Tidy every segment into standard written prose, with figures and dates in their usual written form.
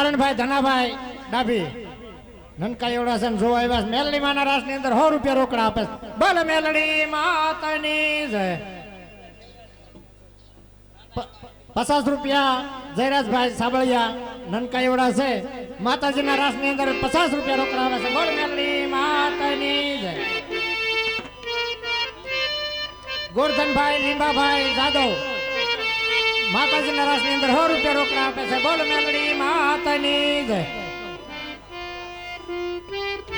નારાયણભાઈ ધનાભાઈ ડાભી નનકા એવડા છે જોવા આવ્યા મેલડી માના રાસ ની અંદર 100 રૂપિયા રોકડા આપે બોલ મેલડી માતાની જય 50 રૂપિયા જયરાજભાઈ સાબળિયા નનકા એવડા છે માતાજીના રાસ ની અંદર 50 રૂપિયા રોકડા આવે છે બોલ મેલડી માતાની જય ગોરધનભાઈ લીંબાભાઈ જાદવ માતાજીના રાસ ની અંદર 100 રૂપિયા રોકડા આપે છે બોલ મેલડી માતાની જય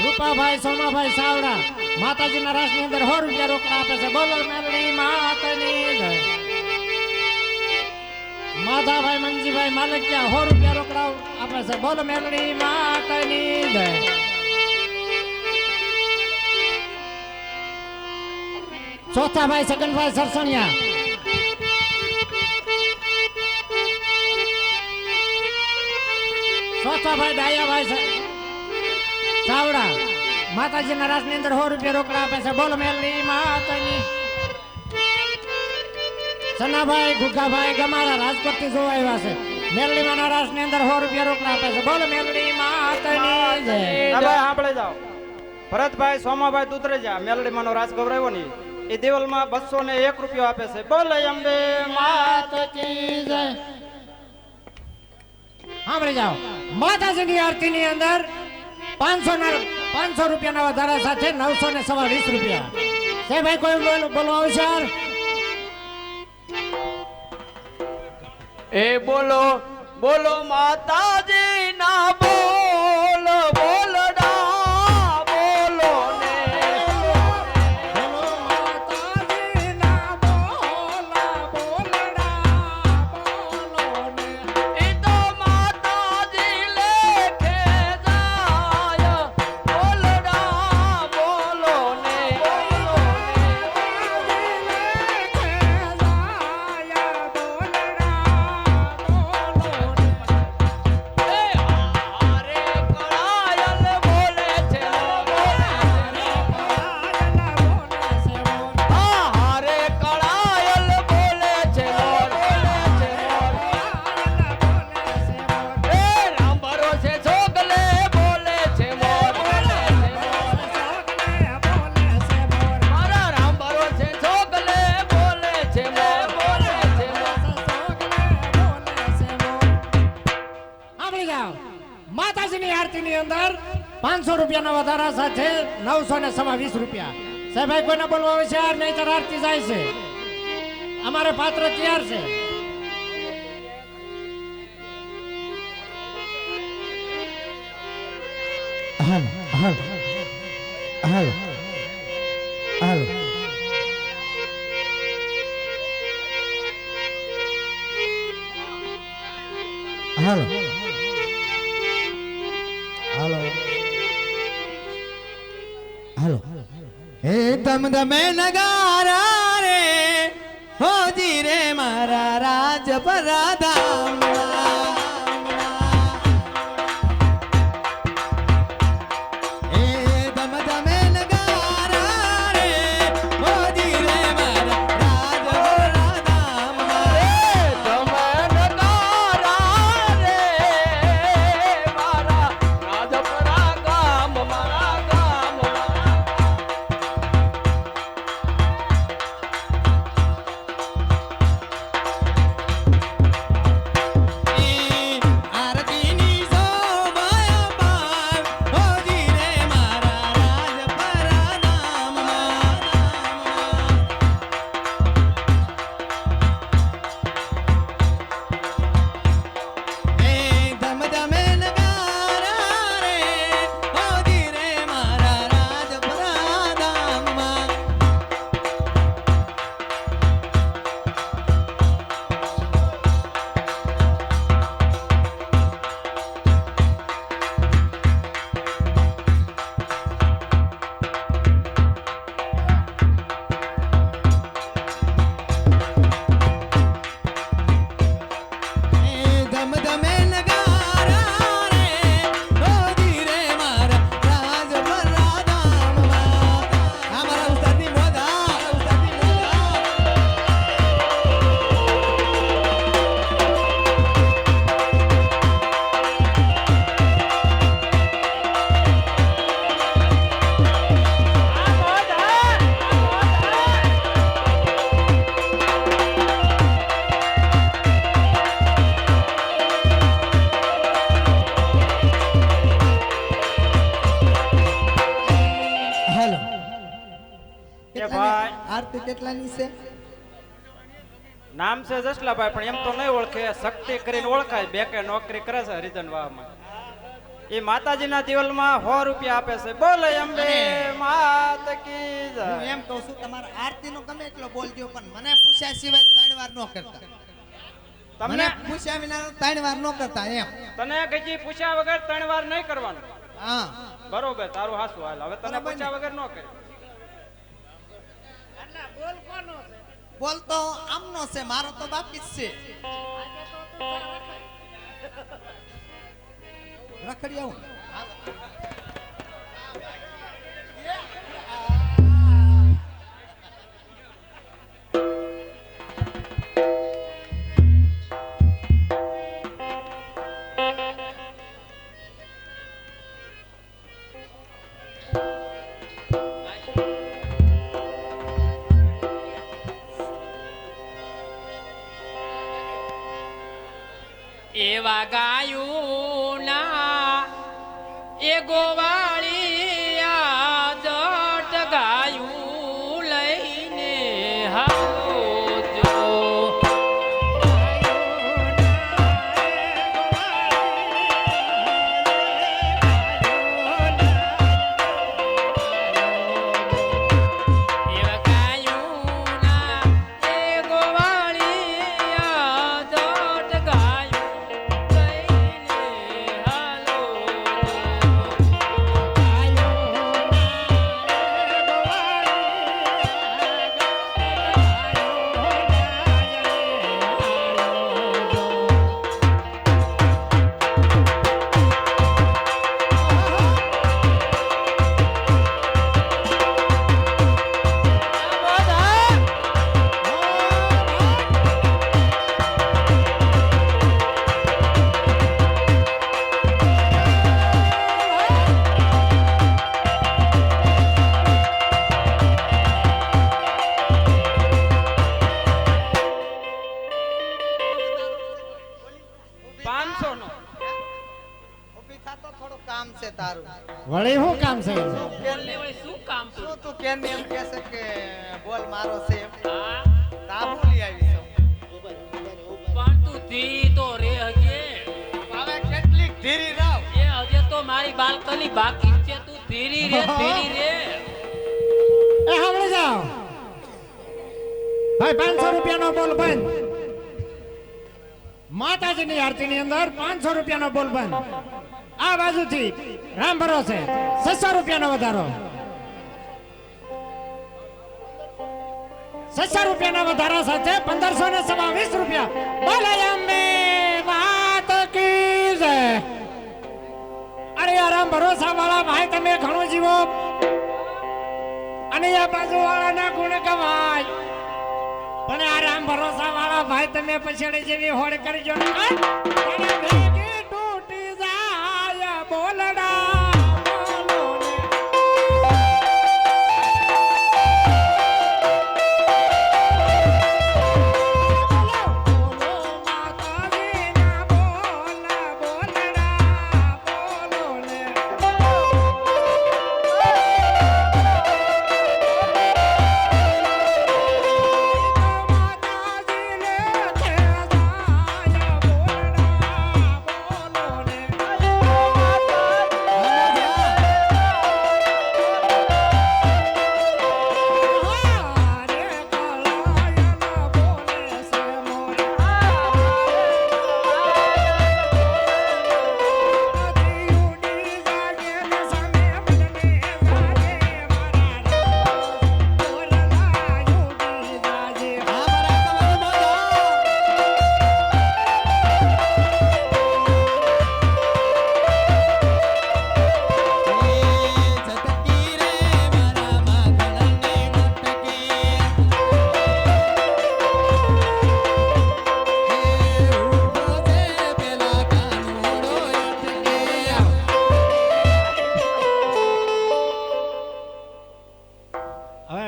રૂપાભાઈ સોમાભાઈ સાવડા માતાજીના રાસ ની અંદર 100 રૂપિયા રોકડા આપે છે બોલ મેલડી માતાની જય માધાભાઈ મંજીભાઈ માલકિયા 100 રૂપિયા રોકડા આપે છે બોલ મેલડી માતાની જય ચોથાભાઈ સગનભાઈ સરસણિયા ચોથાભાઈ ડાયાભાઈ ચાવડા માતાજીના રાસ ની અંદર 100 રૂપિયા રોકડા આપે છે બોલ મેલડી માતાની સનાભાઈ ગુગાભાઈ ગમારા રાજકોટ થી જોવા આવ્યા છે મેલડી માના રાસ ની અંદર 100 રૂપિયા રોકડા આપે છે બોલ મેલડી માતાની જય ભાઈ આપણે જાઓ ભરતભાઈ સોમાભાઈ દુધરેજા મેલડી માનો રાસ ગવરાવ્યો ની એ દેવલમાં 201 રૂપિયા આપે છે બોલ અંબે માત કી જય સાંભળી જાઓ માતાજીની આરતી ની અંદર 500 રૂપિયાના વધારા સાથે 920 રૂપિયા છે ભાઈ કોઈ બોલો આવશે એ બોલો બોલો માતાજી ના બોલ બોલડા બોલો ને બોલો માતાજી ના બોલ બોલડા બોલો ને એ તો માતાજી લેખે જાય બોલડા બોલો ને માતાજીની આરતી ની અંદર 500 રૂપિયાના વધારા સાથે 920 રૂપિયા સાહેબ ભાઈ કોઈને બોલવા આવે છે નહીતર આરતી જાય છે અમારે પાત્ર તૈયાર છે હાલ હાલ હાલ હાલ હાલો હાલો હે ધમ ધમે નગારા રે હોજી રે મારા રાજ પરાધામ ભાઈ. આરતી કેટલાની છે? નામ છે જસલાભાઈ, પણ એમ તો નહીં ઓળખે. શક્તિ કરીને ઓળખાય. બે કે નોકરી કરે છે હરિજન વાવમાં. એ માતાજીના દિવાલમાં 100 રૂપિયા આપે છે. બોલે અંબે માત કી જય. હું એમ કહું છું તમારે આરતીનો ગમે એટલો બોલજો, પણ મને પૂછ્યા સિવાય 3 વાર ન કરતા. મને તમને પૂછ્યા વિના 3 વાર ન કરતા એમ. તને કઈ પૂછ્યા વગર 3 વાર નહીં કરવાનું. હા બરોબર, તારું હાસું હાલ. હવે તને બરાબર ને? પૂછ્યા વગર ન કરે. બોલ તો આમનો છે, મારો તો બાકી જ છે. રખડી આવું. એવા ગાયું ના એ ગોવાળી આ જટ ગાયું લઈને હાલો જો. એવા ગાયું ના એ ગોવાળી આ જટ ગાયું લઈને હાલો જો. પાંચસો નો ઊભી થા તો થોડું કામ છે તારું. વળી શું કામ છે શું કામ શું તું કેમ એમ કહે છે કે બોલ મારો છે એમ? હા તાબુ લઈ આવી છું. પણ તું ધીરી તો રે હજે. હવે કેટલીક ધીરી રાવ. એ હજે તો મારી બાલ્કની બાકી જ છે. તું ધીરી રે ધીરી રે. એ સાંભળી જાઓ ભાઈ, 500 રૂપિયાનો બોલ બંધ. માતાજીની આરતીની અંદર 500 રૂપિયાનો બોલ બંધ. આ બાજુથી રામ ભરોસે 600 રૂપિયાનો વધારો. 600 રૂપિયાના વધારા સાથે 1520 રૂપિયા. બોલે અંબે માત કી જય. અરે આ રામ ભરોસા વાળા ભાઈ, તમે ઘણું જીવો અને આ બાજુ વાળાના ગુણ ગવાય. પણ આ રામ ભરોસા વાળા ભાઈ, તમે પછેડી જેવી હોડ કરજો ને. અને ભેગી તૂટી જાય બોલડા બોલો ને. બોલો માતાજીના બોલ બોલડા બોલો ને.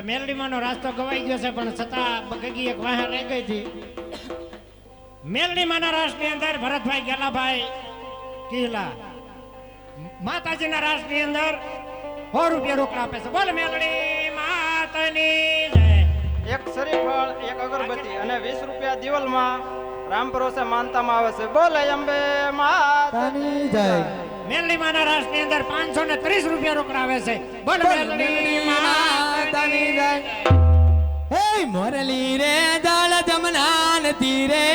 મેલડીમાંનો રાસ્તો ગવાઈ ગયો છે, પણ છતાં બગગી એક વાહન રહી ગઈ હતી. મેલડીમાંના રાસની અંદર ભરતભાઈ ગેલાભાઈ કિલા માતાજીના રાસની અંદર 100 રૂપિયા રોકડા આપે છે. બોલ મેલડી માત માતની જય. એક શ્રીફળ એક અગરબત્તી અને 20 રૂપિયા દિવાલમાં રામ ભરોસે માનતામાં આવે છે બોલે અંબે માતાની જય. મેલડી માના રાસની અંદર 530 રૂપિયા રોકડા આવે છે. બોલ મેલડી માતાની જય. હે મોરલી રે જળ જમનાન તીરે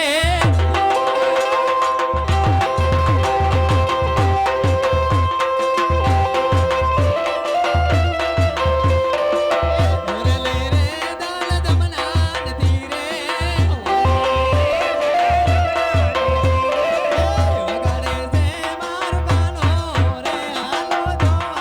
મોરલી રે જળ જમનાન તીરે વગાડે છે મારો ગાનો રે હાલો જવાન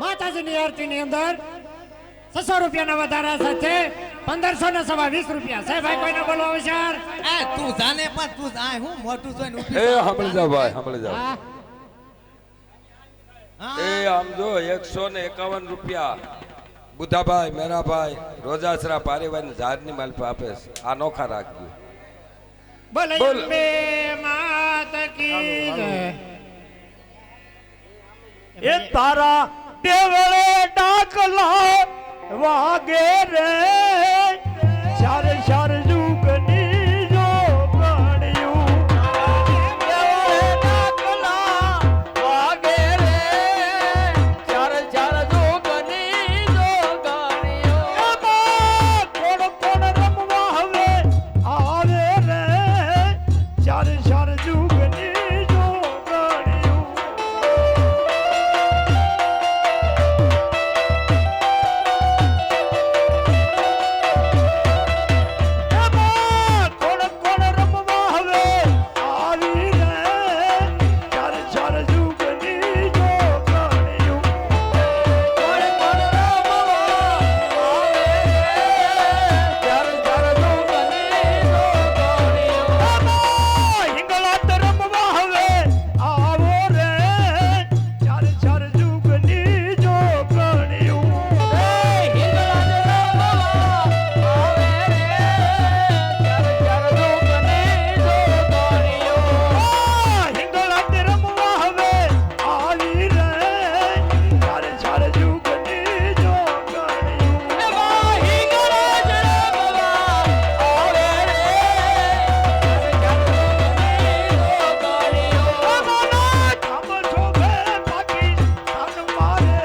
માતાજીની આરતીની અંદર 600 રૂપિયાના વધારા સાથે 1500 ને સવા 20 રૂપિયા છે. ભાઈ કોઈને બોલવા વિચાર? એ તું જાને પણ તું જાય હું મોટું જોઈને એ ઊભી સાંભળી જાઓ ભાઈ સાંભળી જાઓ હા. એ આમ જો 151 રૂપિયા બુધાભાઈ મેરાભાઈ રોજાસરા પારેવાની ઝાડની માલપા આપે છે. આ નોખા રાખજો. બોલ બોલ. અંબે માત કી જય. એ તારા દેવળે ડાકલા વાગે રે ચાર ચાર જુગની જો ગણ્યું દેવળે ડાકલા વાગે રે ચાર ચાર જુગની જો ગણ્યું એમાં કોણ કોણ રમવા હવે આવે રે ચાર ચાર જુગની જો ગણ્યું કોણ કોણ રમવા હવે આવી રે ચાર ચાર જુગની જો ગણ્યું કોણ કોણ રમવા આવે ચાર ચાર જુગની જો ગણ્યું હિંગળાત રમવા હવે આવો રે ચાર ચાર જુગની જો ગણ્યું હિંગળાત રમવા આવે રે ચાર ચાર જુગની જો ગણ્યું હિંગળાત રમવા હવે આવી રે ચાર ચાર જુગની જો ગણ્યું એમાં હિંગળાત રમવા આવે રે ચાર ચાર જુગની જો ગણ્યું કામ શોભે પાકી કાન મારે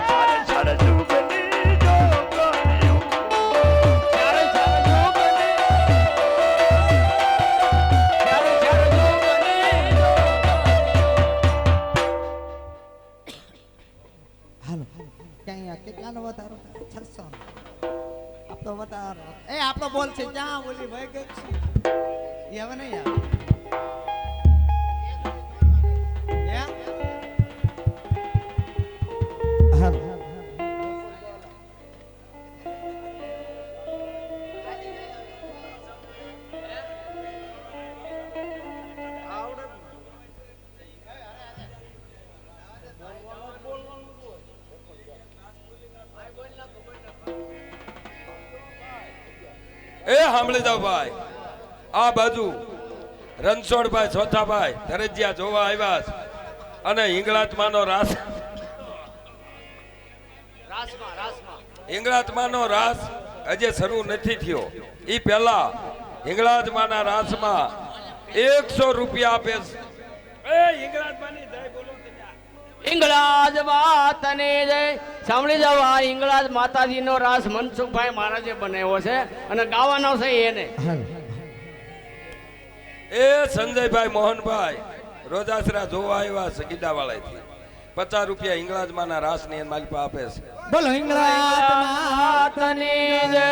ચાર ચાર જુગની જો ગણ્યું ચાર ચાર જુગની હાલો ક્યાં કેટલાનો વધારો થાય? 600 આપણો વધારો એ આપણો બોલ છે જ્યાં ઓલી ભાઈ ગઈ છે એ હવે નહીં આવે એમ? હાલો એ સાંભળી જાઓ ભાઈ આ બાજુ રણછોડભાઈ ચોથાભાઈ ધરજીયા જોવા આવ્યા છે. અને હિંગળાત્માનો રાસ હિંગળાત્માનો રાસ હજી શરૂ નથી થયો. ઈ પહેલા હિંગળાત્માના રાસમાં 100 રૂપિયા આપે છે. એ હિંગળાત્માની જય બોલો તમે. હિંગળાજ માતાને જય. સાંભળી જાવ, આ હિંગળાજ માતાજીનો રાસ મનસુખભાઈ મહારાજે બનાવ્યો છે અને ગાવાનો છે એને. એ સંજયભાઈ મોહનભાઈ રોજાસરા જોવા આવ્યા છે ગીડાવાળાથી. ₹50 હિંગળાજમાના રાસની અને માલિપા આપે છે. બોલો હિંગળાજ માતની જય.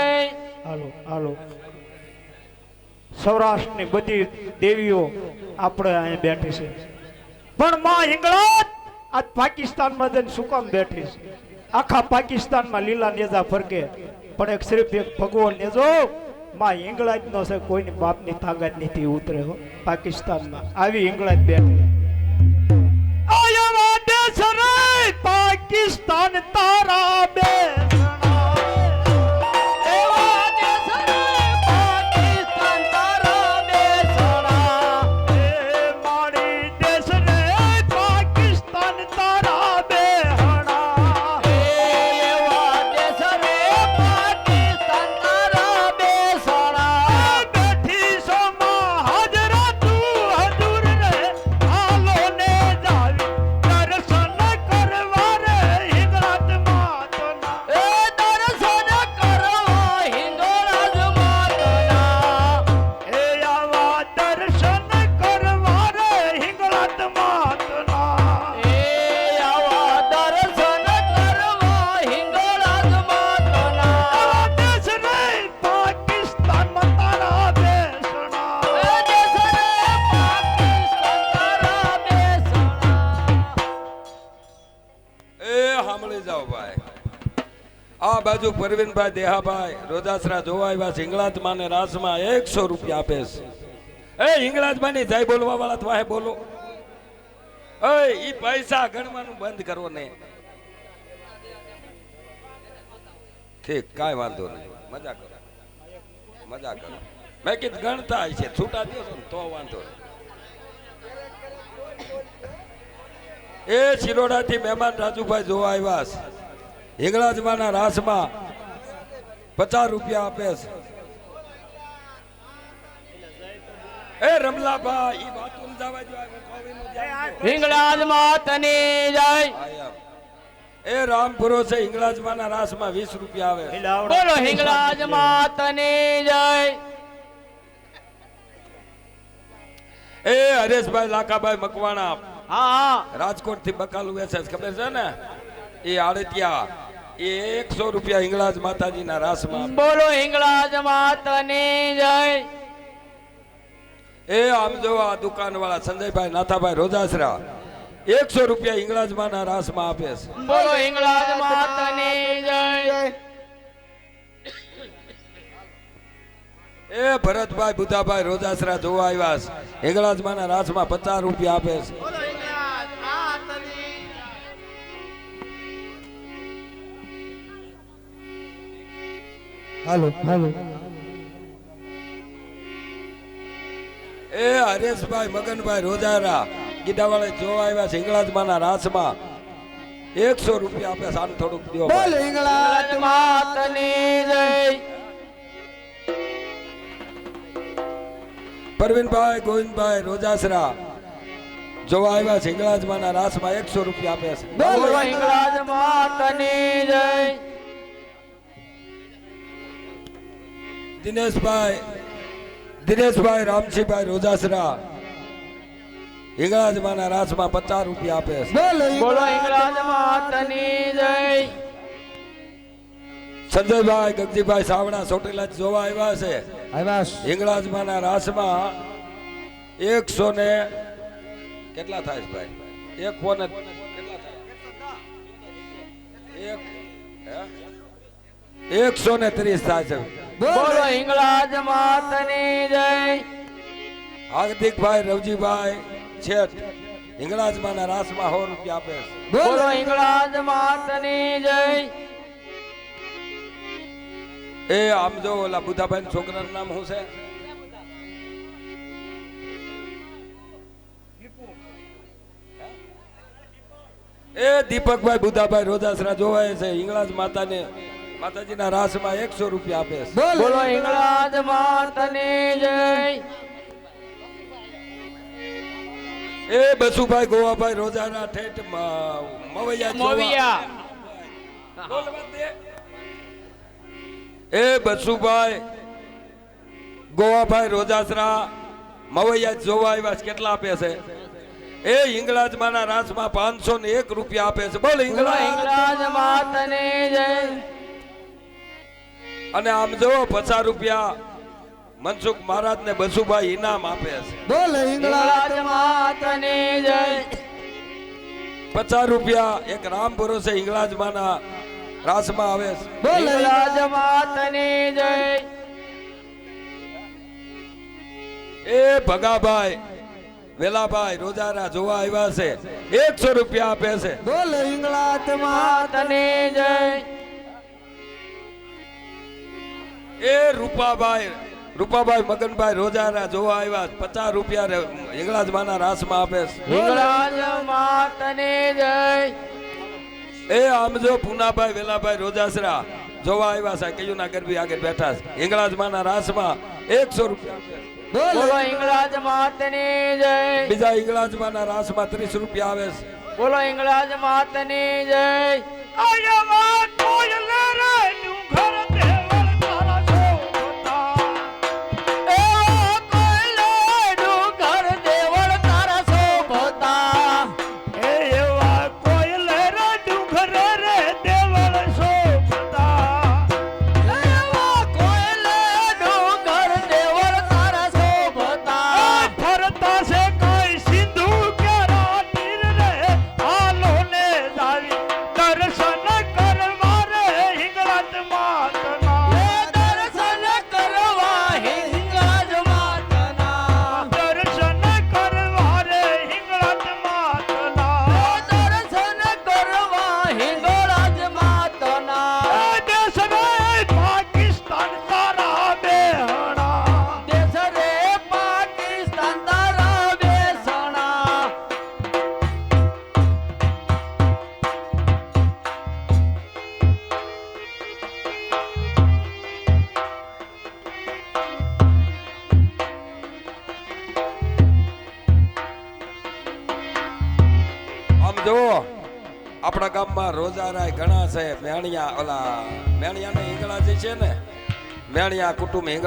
હાલો હાલો સૌરાષ્ટ્રની બધી દેવીઓ આપણે અહીં બેઠી છે પણ માં હિંગળાજ આજ પાકિસ્તાનમાં જઈને શું કામ બેઠી છે? આખા પાકિસ્તાનમાં લીલા નેજા ફરકે પણ એક સિર્ફ એક ભગવાન નેજો માં હિંગળાજ નો છે. કોઈની બાપની તાકાત નથી ઉતરે હો. પાકિસ્તાનમાં આવી હિંગળાજ બેઠી. આયા દેશ રે પાકિસ્તાન તારા બેસણા એવા દેશ રે પાકિસ્તાન તારા બેસણા. એ મારી દેશ રે પાકિસ્તાન તારા બેહણા એવા દેશ રે પાકિસ્તાન તારા બેસણા. બેઠી સોમાં હાજરા તું હજુર રે હાલો ને જાવી દર્શન કરવા રે હિંગળાજ માતના એ દર્શન કરવા હિંગળાજ માતના. એ આવા દર્શન કરવા રે હિંગળાજ માતના એ આવા દર્શન કરવા હિંગળાજ માતના. દેશ રે પાકિસ્તાનમાં તારા બેસણા એ દેશ રે પાકિસ્તાન તારા બેસણા. એ સાંભળી જાઓ ભાઈ. આ બાજુ પરવીનભાઈ દેહાભાઈ રોજાસરા જોવા આવ્યા છે. હિંગળાજમાને રાસમાં ₹100 આપે છે. એ હિંગળાજમાની જય બોલવા વાળા તો વાહે બોલો. એ ઈ પૈસા ગણવાનું બંધ કરો ને. ઠીક કાંઈ વાંધો નહીં. મજા કરો મજા કરો. મેં કીધું ગણતા છે છૂટા દો છો ને તો વાંધો નહીં. એ શિરોડાથી મહેમાન રાજુભાઈ જોવા આવ્યા છે. હિંગળાજમાના રાસમાં ₹50 આપે છે. એ રમલાભાઈ ઈ વાતું જવા દો. આ કોવીનું ધ્યાન દો. હિંગળાજ માતની જય. આયા. એ રામપુરો છે. હિંગળાજમાના રાસમાં ₹20 આવે. બોલો હિંગળાજ માતની જય. એ હરેશભાઈ લાખાભાઈ મકવાણા હા હા રાજકોટ થી બકાલું વેચે છે ખબર છે ને? એ આડતિયા એ ₹100 હિંગળાજ માતાજીના રાસમાં. બોલો હિંગળાજ માતની જય. એ આમ જો આ દુકાન વાળા સંજયભાઈ નાથાભાઈ રોજાસરા ₹100 હિંગળાજમાના રાસમાં આપે છે. બોલો હિંગળાજ માતની જય. એ ભરતભાઈ બુધાભાઈ રોજાસરા જોવા આવ્યા છે. હિંગળાજમાના રાસમાં ₹50 આપે છે. હાલો હાલો એ હરેશભાઈ મગનભાઈ રોજારા ગીડાવાળા જોવા આવ્યા છે. હિંગળાજમાના રાસમાં ₹100 આપે છે. આનું થોડુંક દ્યો બોલો ભાઈ. હિંગળાજ હિંગળાજ માતની જય. પરવીનભાઈ ગોવિંદભાઈ રોજાસરા જોવા આવ્યા છે. હિંગળાજમાના રાસમાં ₹100 આપે છે. બોલો હિંગળાજ માતની જય. દિનેશભાઈ રામજીભાઈ રોજાસરા હિંગળાજમાના રાસમાં ₹50 આપે છે. બોલો હિંગળાજ માતની જય. સંજયભાઈ ગગજીભાઈ સાવડા ચોટીલા જોવા આવ્યા છે. આવ્યા હિંગળાજમાના રાસમાં 100 ને કેટલા થાય છે ભાઈ? 100 ને કેટલા થાય? 130 થાય છે. બોલો હિંગળાજ માતની જય. હાર્દિકભાઈ રવજીભાઈ છેઠ હિંગળાજમાના રાસમાં ₹100 આપે છે. બોલો હિંગળાજ માતની જય. એ આમ જો ઓલા બુધાભાઈ છોકરાનું નામ શું છે? એ દીપકભાઈ બુધાભાઈ રોજાસરા જોવાય છે. હિંગળાજ માતાજીના રાસમાં ₹100 આપે છે. બોલો હિંગળાજ માતની જય. એ બસુભાઈ ગોવાભાઈ રોજાના ઠેઠ મવૈયા મોવિયા. એ બસુભાઈ ગોવાભાઈ રોજાસરા મવૈયા જોવા આવ્યા છે. કેટલા આપે છે? એ હિંગળાજમાના રાસમાં 501 રૂપિયા આપે છે. બોલ બોલો હિંગળાજ. હિંગળાજ માતની જય. અને આમ જો 50 રૂપિયા મનસુખ મહારાજ ને બસુભાઈ ઇનામ આપે છે. બોલ હિંગળાજ માતની જય. 50 રૂપિયા એક રામ ભરોસે હિંગળાજમાના રાસમાં આવે છે. બોલ હિંગળાજ માતની જય. એ ભગાભાઈ વેલાભાઈ રોજારા જોવા આવ્યા છે. 100 રૂપિયા આપે છે. બોલ હિંગળાજ માતની જય. એ રૂપાભાઈ મગનભાઈ રોજારા જોવા આવ્યા છે. 50 રૂપિયા હિંગળાજમાના રાસમાં આપે છે. હિંગળાજ માતની જય. એ આમ જો પૂનાભાઈ વેલાભાઈ રોજાસરા જોવા આવ્યા છે. કયુના ગરબી આગળ બેઠા છે. હિંગળાજમાના રાસમાં 100 રૂપિયા આપે છે. બોલો હિંગળાજ માતની જય. બીજા હિંગળાજમાના રાસમાં 30 રૂપિયા આવે છે. બોલો હિંગળાજ માતની જય. જો આપણા ગામમાં રોજારાય ઘણા છે. મેણિયા ને હિંગળા જે છે ને મેણિયા કુટુંબ હિંગળા